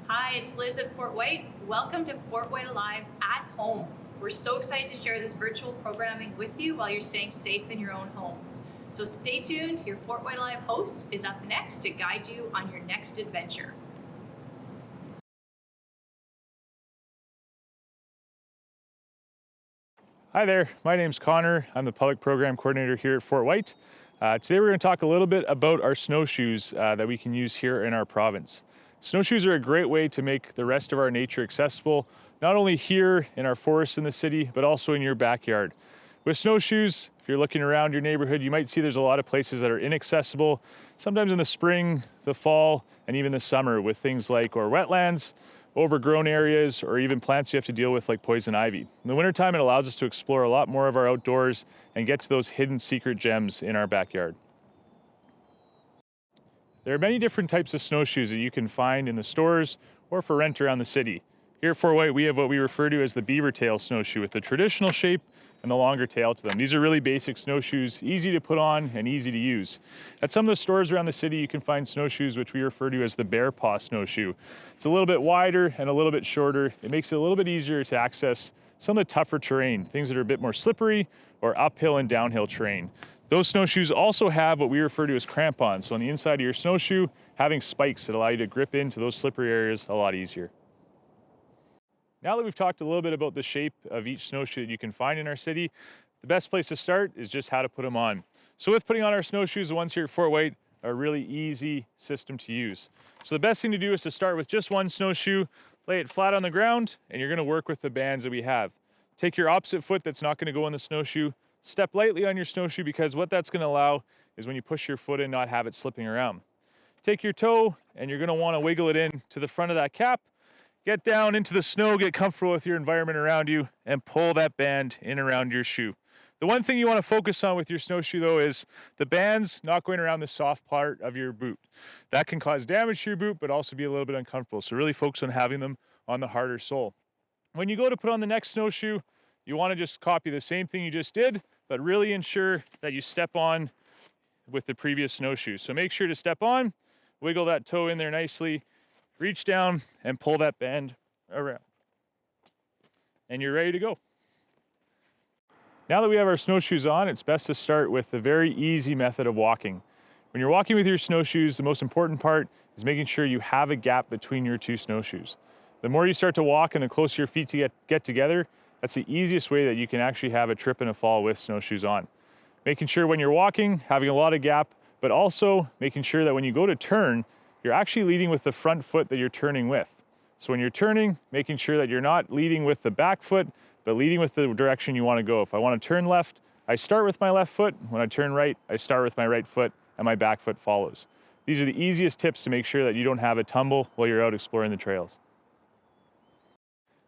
Hi, it's Liz at FortWhyte. Welcome to FortWhyte Alive at home. We're so excited to share this virtual programming with you while you're staying safe in your own homes. So stay tuned. Your FortWhyte Alive host is up next to guide you on your next adventure. Hi there, my name's Connor. I'm the Public Program Coordinator here at FortWhyte. Today we're going to talk a little bit about our snowshoes that we can use here in our province. Snowshoes are a great way to make the rest of our nature accessible, not only here in our forests in the city, but also in your backyard. With snowshoes, if you're looking around your neighborhood, you might see there's a lot of places that are inaccessible, sometimes in the spring, the fall, and even the summer with things like or wetlands, overgrown areas, or even plants you have to deal with like poison ivy. In the wintertime, it allows us to explore a lot more of our outdoors and get to those hidden secret gems in our backyard. There are many different types of snowshoes that you can find in the stores or for rent around the city. Here at FortWhyte, we have what we refer to as the beaver tail snowshoe with the traditional shape and the longer tail to them. These are really basic snowshoes, easy to put on and easy to use. At some of the stores around the city, you can find snowshoes which we refer to as the bear paw snowshoe. It's a little bit wider and a little bit shorter. It makes it a little bit easier to access some of the tougher terrain, things that are a bit more slippery or uphill and downhill terrain. Those snowshoes also have what we refer to as crampons. So on the inside of your snowshoe, having spikes that allow you to grip into those slippery areas a lot easier. Now that we've talked a little bit about the shape of each snowshoe that you can find in our city, the best place to start is just how to put them on. So with putting on our snowshoes, the ones here at FortWhyte are a really easy system to use. So the best thing to do is to start with just one snowshoe, lay it flat on the ground, and you're gonna work with the bands that we have. Take your opposite foot that's not gonna go on the snowshoe, step lightly on your snowshoe because what that's gonna allow is when you push your foot in, not have it slipping around. Take your toe and you're gonna wanna wiggle it in to the front of that cap. Get down into the snow, get comfortable with your environment around you, and pull that band in around your shoe. The one thing you want to focus on with your snowshoe though is the bands not going around the soft part of your boot. That can cause damage to your boot, but also be a little bit uncomfortable. So really focus on having them on the harder sole. When you go to put on the next snowshoe, you want to just copy the same thing you just did, but really ensure that you step on with the previous snowshoe. So make sure to step on, wiggle that toe in there nicely, reach down and pull that band around. And you're ready to go. Now that we have our snowshoes on, it's best to start with the very easy method of walking. When you're walking with your snowshoes, the most important part is making sure you have a gap between your two snowshoes. The more you start to walk and the closer your feet to get together, that's the easiest way that you can actually have a trip and a fall with snowshoes on. Making sure when you're walking, having a lot of gap, but also making sure that when you go to turn, you're actually leading with the front foot that you're turning with. So when you're turning, making sure that you're not leading with the back foot, but leading with the direction you want to go. If I want to turn left, I start with my left foot. When I turn right, I start with my right foot and my back foot follows. These are the easiest tips to make sure that you don't have a tumble while you're out exploring the trails.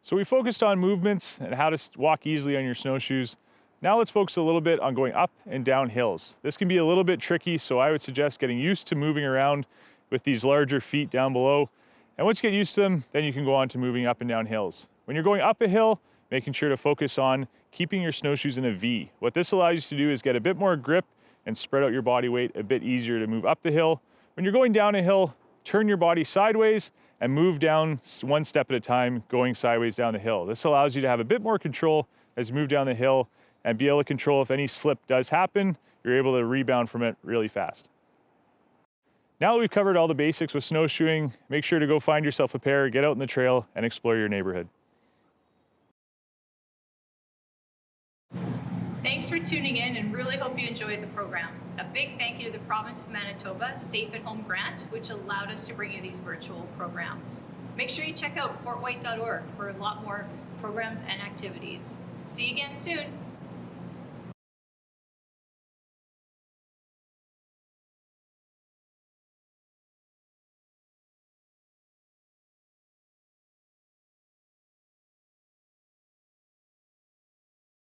So we focused on movements and how to walk easily on your snowshoes. Now let's focus a little bit on going up and down hills. This can be a little bit tricky, so I would suggest getting used to moving around with these larger feet down below. And once you get used to them, then you can go on to moving up and down hills. When you're going up a hill, making sure to focus on keeping your snowshoes in a V. What this allows you to do is get a bit more grip and spread out your body weight a bit easier to move up the hill. When you're going down a hill, turn your body sideways and move down one step at a time, going sideways down the hill. This allows you to have a bit more control as you move down the hill and be able to control if any slip does happen, you're able to rebound from it really fast. Now that we've covered all the basics with snowshoeing, make sure to go find yourself a pair, get out in the trail, and explore your neighborhood. Thanks for tuning in and really hope you enjoyed the program. A big thank you to the Province of Manitoba Safe at Home Grant, which allowed us to bring you these virtual programs. Make sure you check out fortwhyte.org for a lot more programs and activities. See you again soon.